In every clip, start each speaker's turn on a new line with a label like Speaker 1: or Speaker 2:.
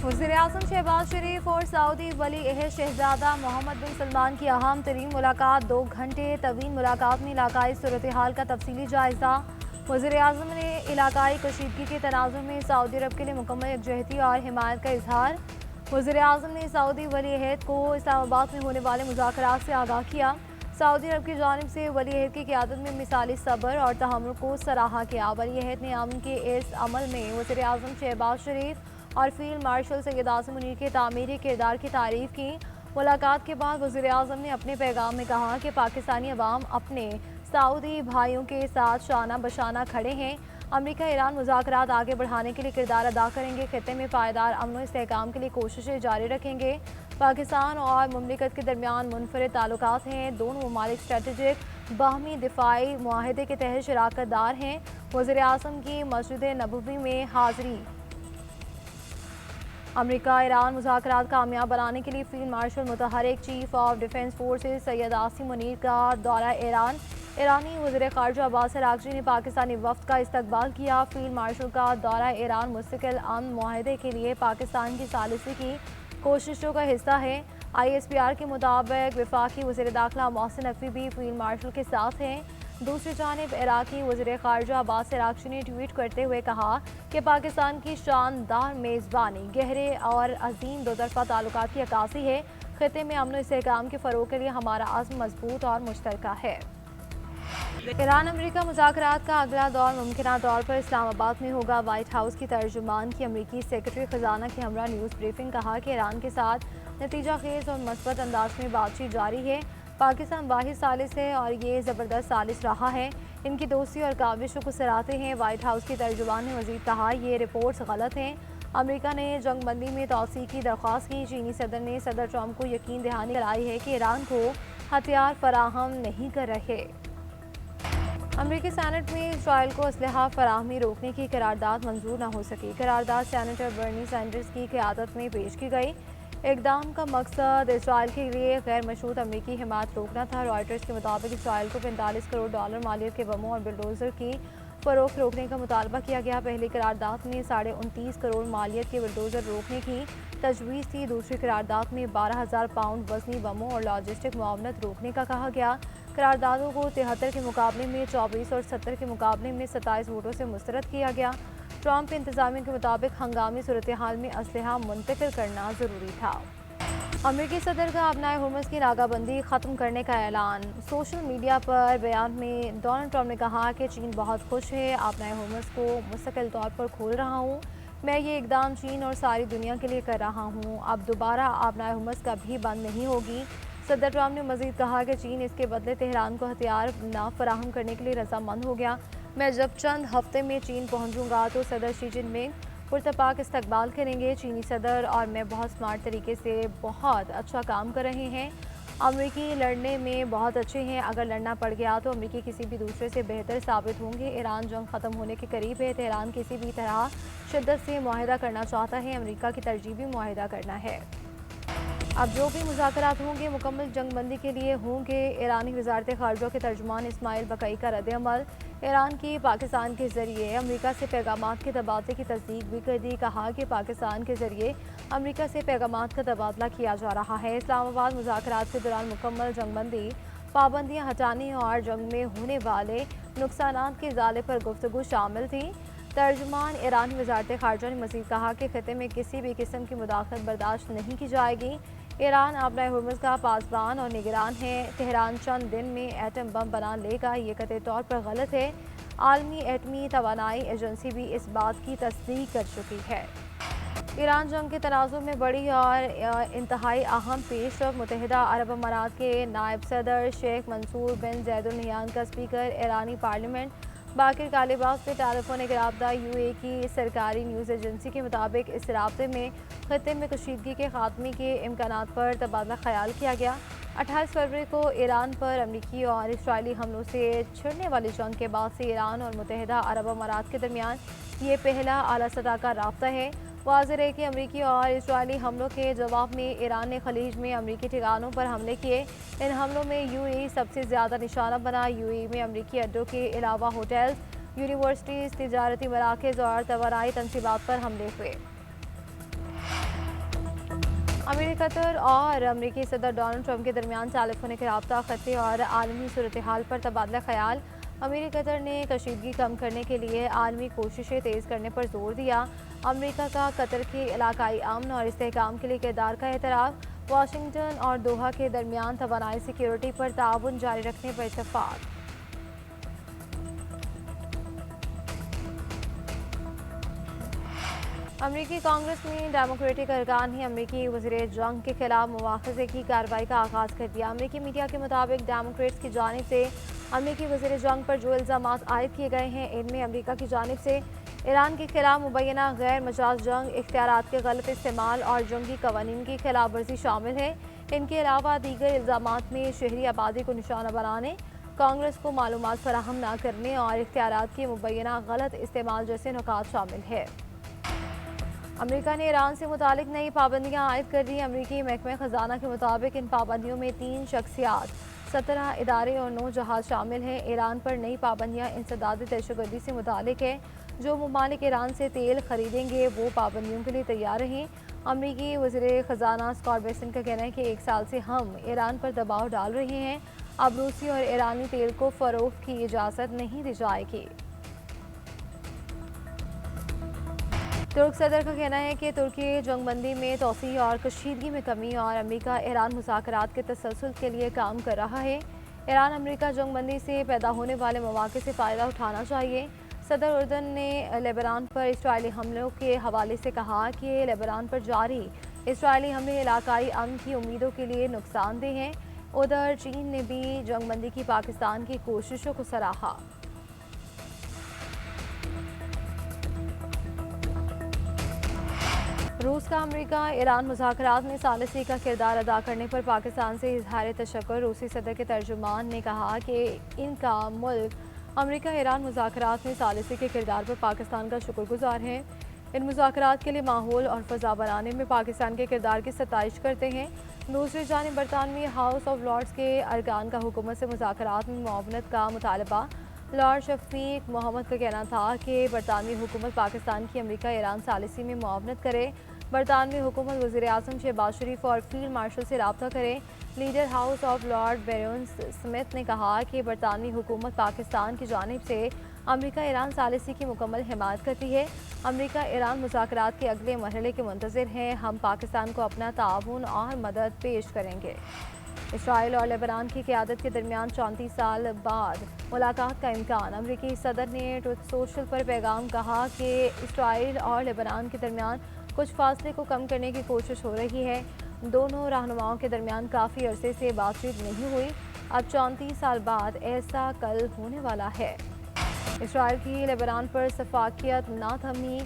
Speaker 1: वज़ीर-ए-आज़म शहबाज शरीफ और सऊदी वली अहद शहजादा मोहम्मद बिन सलमान की अहम तरीन मुलाकात। 2 घंटे तवील मुलाकात में इलाकाई सूरत हाल का तफसीली जायजा। वज़ीर-ए-आज़म ने इलाकाई कशीदगी के तनाज़ुर में सऊदी अरब के लिए मुकम्मल यकजहती और हिमायत का इजहार। वज़ीर-ए-आज़म ने सऊदी वली अहद को इस्लामाबाद में होने वाले मुज़ाकरात से आगाह किया। सऊदी अरब की जानिब से वली अहद की क़यादत में मिसाली सब्र और तहम्मुल को सराहा किया। वली अहद ने अमन के इस अमल में वज़ीर-ए-आज़म शहबाज शरीफ और फील्ड मार्शल सैयद आसिम मुनीर के तामीरी किरदार की तारीफ़ की। मुलाकात के बाद वज़ीर-ए-आज़म ने अपने पैगाम में कहा कि पाकिस्तानी अवाम अपने सऊदी भाइयों के साथ शाना बशाना खड़े हैं। अमरीका ईरान मुज़ाकरात आगे बढ़ाने के लिए किरदार अदा करेंगे। खित्ते में पायदार अमन व इस्तेहकाम के लिए कोशिशें जारी रखेंगे। पाकिस्तान और मुमलिकत के दरमियान मुनफरद ताल्लुकात हैं। दोनों ममालिक स्ट्रेटेजिक बाहमी दिफाई मुआहदे के तहत शराकत दार हैं। वज़ीर-ए-आज़म की मस्जिद नबवी में हाज़री। अमरीका ईरान मुज़ाकरात कामयाब बनाने के लिए फील्ड मार्शल मुतहरिक chief of defence forces Syed Asim Munir का दौरा ईरान। ईरानी वज़ीर ख़ारजा अब्बास अराग़ची ने पाकिस्तानी वफ़द का इस्तकबाल किया। फील्ड मार्शल का दौरा ईरान मुस्तकिल अमन मुआहदे के लिए पाकिस्तान की सालिसी की कोशिशों का हिस्सा है। ISPR के मुताबिक वफाकी वज़ीर दाखिला मोहसिन नकवी भी फील्ड मार्शल के साथ हैं। दूसरी जानिब इराक़ी वज़ीर ख़ारजा अब्बास अराग़ची ने ट्वीट करते हुए कहा कि पाकिस्तान की शानदार मेज़बानी गहरे और अजीम दो तरफ़ा ताल्लुकात की अक्कासी है। खित्ते में अमन व इस्तेहकाम के फ़रोग़ के लिए हमारा अज़्म मज़बूत और मुश्तरका है। ईरान अमरीका मुज़ाकरात का अगला दौर मुमकिना तौर पर इस्लामाबाद में होगा। वाइट हाउस की तर्जुमान की अमरीकी सेक्रेटरी ख़जाना की हमरा न्यूज़ ब्रीफिंग कहा कि ईरान के साथ नतीजा खेज़ और मस्बत अंदाज में बातचीत जारी है। पाकिस्तान वाहिद सालिस है और ये ज़बरदस्त सालिस रहा है। इनकी दोस्ती और काविशों को सराहते हैं। वाइट हाउस की तर्जुमान ने मज़ीद कहा ये रिपोर्ट्स गलत हैं। अमरीका ने जंग बंदी में तौसीक़ की दरख्वास्त की। चीनी सदर ने सदर ट्रंप को यकीन दहानी कराई है कि ईरान को हथियार फराहम नहीं कर रहे। अमरीकी सेनेट में इसराइल को असलहा फराहमी रोकने की करारदाद मंजूर न हो सकी। करारदाद सेनेटर बर्नी सैंडर्स की क़यादत में पेश की गई। इक़दाम का मकसद इसराइल के लिए गैर मशरूत अमरीकी हिमायत रोकना था। रॉयटर्स के मुताबिक इसराइल को $45 करोड़ मालियत के बमों और बुलडोज़र की फ़रोख्त रोकने का मुतालबा किया गया। पहली करारदाद में 29.5 करोड़ मालियत के बुलडोज़र रोकने की तजवीज़ थी। दूसरी करारदाद में 12,000 पाउंड वज़नी बमों और लॉजिस्टिक मुआवनत रोकने का कहा गया। करारदादों को 73 के मुकाबले में 24 और 70 के मुकाबले में 27 वोटों से मुस्तरद किया गया। ट्रंप इंतज़ामिया के मुताबिक हंगामी सूरत हाल में असलहा मुंतकिल करना ज़रूरी था। अमरीकी सदर का आबनाए हुर्मुज़ की नाकाबंदी ख़त्म करने का ऐलान। सोशल मीडिया पर बयान में डोनाल्ड ट्रंप ने कहा कि चीन बहुत खुश है। आबनाए हुर्मुज़ को मुस्तकिल तौर पर खोल रहा हूँ। मैं ये इक़दाम चीन और सारी दुनिया के लिए कर रहा हूँ। अब दोबारा आबनाए हुर्मुज़ कभी बंद नहीं होगी। सदर ट्रंप ने मज़ीद कहा कि चीन इसके बदले तेहरान को हथियार न फराहम करने के लिए रज़ामंद हो गया। मैं जब चंद हफ्ते में चीन पहुँचूँगा तो सदर शी जिनपिंग पुरतपाक इस्तकबाल करेंगे। चीनी सदर और मैं बहुत स्मार्ट तरीके से बहुत अच्छा काम कर रहे हैं। अमरीकी लड़ने में बहुत अच्छे हैं। अगर लड़ना पड़ गया तो अमरीकी किसी भी दूसरे से बेहतर साबित होंगे। ईरान जंग ख़त्म होने के करीब है। तेहरान किसी भी तरह शिद्दत से मुआहिदा करना चाहता है। अमरीका की तरजीह भी मुआहिदा करना है। अब जो भी मुज़ाकरात होंगे मुकम्मल जंगबंदी के लिए होंगे। ईरानी वज़ारत ख़ारजा के तर्जुमान इस्माइल बकई का रद्द-ए-अमल। ईरान की पाकिस्तान के ज़रिए अमरीका से पैगामात के तबादले की तस्दीक भी कर दी। कहा कि पाकिस्तान के ज़रिए अमरीका से पैगामात का तबादला किया जा रहा है। इस्लामाबाद मुज़ाकरात के दौरान मुकम्मल जंगबंदी, पाबंदियाँ हटाने और जंग में होने वाले नुकसानात के इज़ाले पर गुफ्तगू शामिल थी। तर्जुमान ईरानी वज़ारत ख़ारजा ने मज़ीद कहा कि खित्ते में किसी भी किस्म की मुदाखलत बर्दाश्त नहीं की जाएगी। ईरान आबनाए हुर्मुज़ का पासबान और निगरान है। तेहरान चंद दिन में एटम बम बना लेगा ये कतई तौर पर गलत है। आलमी एटमी तवानाई एजेंसी भी इस बात की तस्दीक कर चुकी है। ईरान जंग के तनाज़ुर में बड़ी और इंतहाई अहम पेशरफ़। मुत्तहिदा अरब अमारात के नायब सदर शेख मंसूर बिन ज़ैद अल नहयान का स्पीकर ईरानी पार्लियामेंट बाकिर कालिबाफ से टेलीफोनिक राब्ता। UAE की सरकारी न्यूज़ एजेंसी के मुताबिक इस राब्ते में खित्ते में कशीदगी के खात्मे के इम्कानात पर तबादला ख्याल किया गया। 28 फरवरी को ईरान पर अमरीकी और इसराइली हमलों से छिड़ने वाली जंग के बाद से ईरान और मुत्तहिदा अरब अमारात के दरमियान ये पहला आला सतह का राब्ता है। वाज़ेह है कि अमरीकी और इसराइली हमलों के जवाब में ईरान ने खलीज में अमरीकी ठिकानों पर हमले किए। इन हमलों में UAE सबसे ज़्यादा निशाना बना। UAE में अमरीकी अड्डों के अलावा होटल्स, यूनिवर्सिटीज़, तिजारती मराकज़ और तवानाई तनसीबात पर हमले हुए। अमीर कतर और अमरीकी सदर डोनाल्ड ट्रंप के दरमियान टेलीफोनिक रब्ता, खत्ते और आलमी सूरत हाल पर तबादला ख्याल। अमीर कतर ने कशीदगी कम करने के लिए आलमी कोशिशें तेज़ करने पर जोर दिया। अमरीका का कतर के इलाकाई अमन और इस्तेहकाम के लिए किरदार का एतराफ़। वाशिंगटन और दोहा के दरमियान तवानाई सिक्योरिटी पर ताउन जारी रखने पर इत्तफाक। अमरीकी कांग्रेस में डेमोक्रेटिक अरकान ही अमरीकी वज़ीर जंग के खिलाफ मुआख़ज़े की कार्रवाई का आगाज़ कर दिया। अमरीकी मीडिया के मुताबिक डेमोक्रेट्स की जानिब से अमरीकी वज़ीर जंग पर जो इल्ज़ामात आयद किए गए हैं, इनमें अमरीका की जानिब से ईरान के खिलाफ मुबैना गैर मजाज जंग, इख्तियारात के गलत इस्तेमाल और जंगी कवानीन की खिलाफ वर्जी शामिल है। इनके अलावा दीगर इल्ज़ामात में शहरी आबादी को निशाना बनाने, कांग्रेस को मालूमात फराहम न करने और इख्तियारात के मुबैना गलत इस्तेमाल जैसे नुकात शामिल है। अमेरिका ने ईरान से मुतालिक नई पाबंदियां आयद कर दी। अमरीकी महकमे ख़जाना के मुताबिक इन पाबंदियों में 3 शख्सियात, 17 इदारे और 9 जहाज शामिल हैं। ईरान पर नई पाबंदियां इंसदाद दहशतगर्दी से मुतालिक है। जो ममालिक ईरान से तेल खरीदेंगे वो पाबंदियों के लिए तैयार रहें। अमरीकी वज़ीर ख़जाना स्कॉट बेसेंट का कहना है कि 1 साल से हम ईरान पर दबाव डाल रहे हैं। अब रूसी और ईरानी तेल को फ़रोख्त की इजाज़त नहीं दी जाएगी। तुर्क सदर का कहना है कि तुर्की जंगबंदी में तोसी और कशीदगी में कमी और अमेरिका ईरान मुज़ाकरात के तसलसल के लिए काम कर रहा है। ईरान अमेरिका जंगबंदी से पैदा होने वाले मौक़े से फ़ायदा उठाना चाहिए। सदर उर्दन ने लेबनान पर इसराइली हमलों के हवाले से कहा कि लेबनान पर जारी इसराइली हमले इलाकाई अमन की उम्मीदों के लिए नुकसानदेह हैं। उधर चीन ने भी जंगबंदी की पाकिस्तान की कोशिशों को सराहा। रूस का अमेरिका ईरान मुज़ाकरात में सालिसी का किरदार अदा करने पर पाकिस्तान से इजहार तशक्कुर। रूसी सदर के तर्जुमान ने कहा कि इनका मुल्क अमेरिका ईरान मुज़ाकरात में सालिसी के किरदार पर पाकिस्तान का शुक्रगुजार है। इन मुज़ाकरात के लिए माहौल और फ़ज़ा बनाने में पाकिस्तान के किरदार की सताइश करते हैं। दूसरी जानिब बरतानवी हाउस ऑफ लॉर्ड्स के अरकान का हुकूमत से मुज़ाकरात में मुआवनत का मुतालबा। लॉर्ड शफीक मोहम्मद का कहना था कि बरतानवी हुकूमत पाकिस्तान की अमेरिका ईरान सालिसी में मुआवनत करे। बरतानवी हुकूमत वज़ीर आज़म शहबाज शरीफ और फील्ड मार्शल से रब्ता करे। Leader House of Lord Baron Smith ने कहा कि बरतानवी हुकूमत पाकिस्तान की जानिब से अमेरिका ईरान सालिसी की मुकम्मल हिमायत करती है। अमेरिका ईरान मुज़ाकरात के अगले मरहले के मुंतज़िर हैं। हम पाकिस्तान को अपना ताउन और मदद पेश करेंगे। इसराइल और लेबनान की क़यादत के दरमियान 34 साल बाद मुलाकात का इम्कान। अमरीकी सदर ने ट्रुथ सोशल पर पैगाम कहा कि इसराइल और लेबनान के दरमियान कुछ फासले को कम करने की कोशिश हो रही है। दोनों रहनुमाओं के दरमियान काफ़ी अरसे से बातचीत नहीं हुई। अब 34 साल बाद ऐसा कल होने वाला है। इसराइल की लेबनान पर सफाकियत ना थमी।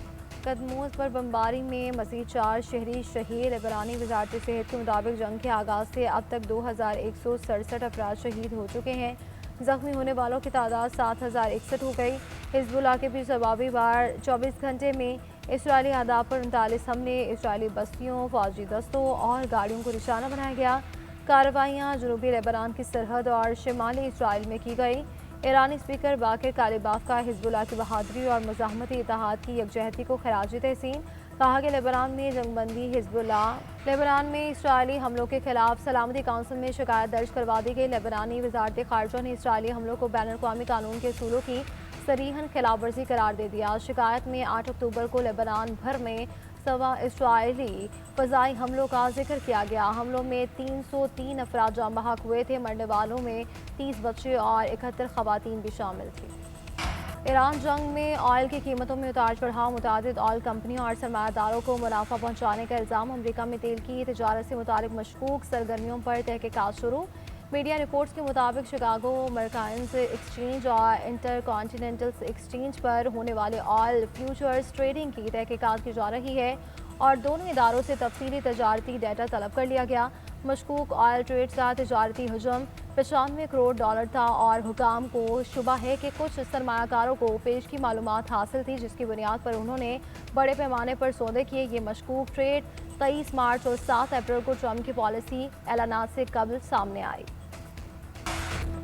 Speaker 1: कदमोज पर बमबारी में मज़ीद 4 शहरी शहीद। लेबनानी वज़ारत सेहत के मुताबिक जंग के आगाज़ से अब तक 2167 अफराद शहीद हो चुके हैं। ज़ख्मी होने वालों की तादाद 7061 हो गई। हिज़्बुल्लाह के भी जवाबी वार 24 घंटे में इसराइली अहदाफ पर 39 हमले, इसराइली बस्तियों, फौजी दस्तों और गाड़ियों को निशाना बनाया गया। कार्रवाइयाँ जनूबी लेबनान की सरहद और शिमाली इसराइल में की गई। ईरानी स्पीकर बाकिर कालिबाफ का हिज़्बुल्लाह की बहादुरी और मुज़ाहमती इत्तेहाद की यकजहती को खराज तहसीन। कहा कि लेबनान में जंगबंदी हिज़्बुल्लाह लेबनान में इसराइली हमलों के खिलाफ सलामती काउंसिल में शिकायत दर्ज करवा दी गई। लेबनानी वज़ारत ख़ारजा ने इसराइली हमलों को बैन अवी कानून के असूलों की सरीहन खिलाफ वर्जी करार दे दिया। शिकायत में 8 अक्टूबर को लेबनान भर में 100 इसराइली फ़ज़ाई हमलों का जिक्र किया गया। हमलों में 303 अफराद जाँ बहक हुए थे। मरने वालों में 30 बच्चे और 71 ख़वातीन भी शामिल थी। ईरान जंग में ऑयल की कीमतों में उतार चढ़ाव। मुतादिद ऑयल कंपनियों और सरमायादारों को मुनाफा पहुँचाने का इल्ज़ाम। अमरीका में तेल की तजारत से मुतालिक मशकूक सरगर्मियों पर तहकीकात शुरू। मीडिया रिपोर्ट्स के मुताबिक शिकागो मर्काइंस एक्सचेंज और इंटर कॉन्टिनेंटल एक्सचेंज पर होने वाले ऑयल फ्यूचर्स ट्रेडिंग की तहकीकात की जा रही है और दोनों इदारों से तफसीली तजारती डाटा तलब कर लिया गया। मशकूक ऑयल ट्रेड्स का तजारती हजम 95 करोड़ डॉलर था और हुकाम को शुबा है कि कुछ सरमायाकारों को पेश की मालूमात हासिल थी, जिसकी बुनियाद पर उन्होंने बड़े पैमाने पर सौदे किए। ये मशकूक ट्रेड 23 मार्च और 7 अप्रैल को ट्रंप की पॉलिसी ऐलानात से कबल सामने आई।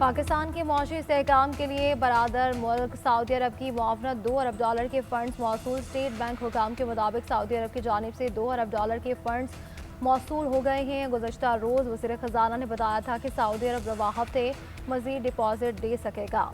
Speaker 1: पाकिस्तान के मौशी इस्तेहकाम के लिए बरादर मुल्क सऊदी अरब की मुआवनत। 2 अरब डॉलर के फ़ंड्स मौसूल। स्टेट बैंक हुकाम के मुताबिक सऊदी अरब की जानिब से 2 अरब डॉलर के फ़ंड्स موصول ہو گئے ہیں۔ گزشتہ روز وزیر خزانہ نے بتایا تھا کہ سعودی عرب رواں ہفتے مزید ڈپازٹ دے سکے گا۔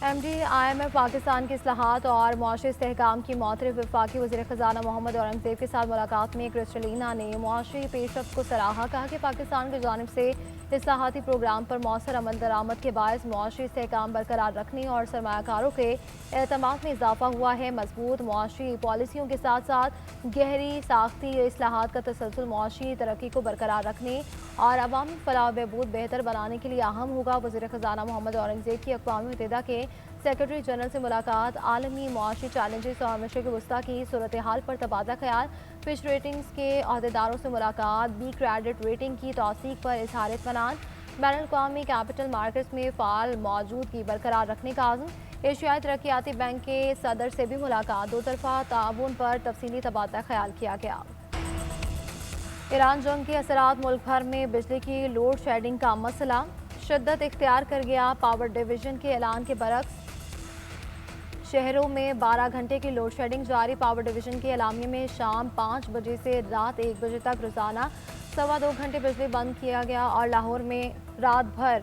Speaker 1: M D I M F Pakistan کی اصلاحات اور معاشی استحکام کی معترف وفاقی وزیر خزانہ محمد اورنگزیب کے ساتھ ملاقات میں کرسٹلینا نے معاشی پیش رفت کو سراہا۔ کہا کہ پاکستان کی جانب سے اصلاحاتی پروگرام پر مؤثر عمل درآمد کے باعث معاشی استحکام برقرار رکھنے اور سرمایہ کاروں کے اعتماد میں اضافہ ہوا ہے۔ مضبوط معاشی پالیسیوں کے ساتھ ساتھ گہری ساختی اصلاحات کا تسلسل معاشی ترقی کو برقرار رکھنے اور عوامی فلاح و بہبود بہتر بنانے کے لیے اہم ہوگا۔ وزیر خزانہ محمد اورنگزیب کی اقوام متحدہ کے سیکرٹری جنرل سے ملاقات، عالمی معاشی چیلنجز اور مشرق وسطیٰ کی صورتحال پر تبادلہ خیال، فچ ریٹنگز کے عہدیداروں سے ملاقات، بی کریڈٹ ریٹنگ کی توثیق پر اظہار اطمینان، بین الاقوامی کیپٹل مارکیٹس میں فعال موجودگی برقرار رکھنے کا عزم، ایشیائی ترقیاتی بینک کے صدر سے بھی ملاقات، دو طرفہ تعاون پر تفصیلی تبادلہ خیال کیا گیا۔ ایران جنگ کے اثرات، ملک بھر میں بجلی کی لوڈ شیڈنگ کا مسئلہ شدت اختیار کر گیا۔ پاور ڈویژن کے اعلان کے برعکس شہروں میں 12 گھنٹے کی لوڈ شیڈنگ جاری۔ پاور ڈویژن کے اعلامیے میں شام 5 بجے سے رات 1 بجے تک روزانہ 2.25 گھنٹے بجلی بند کیا گیا اور لاہور میں رات بھر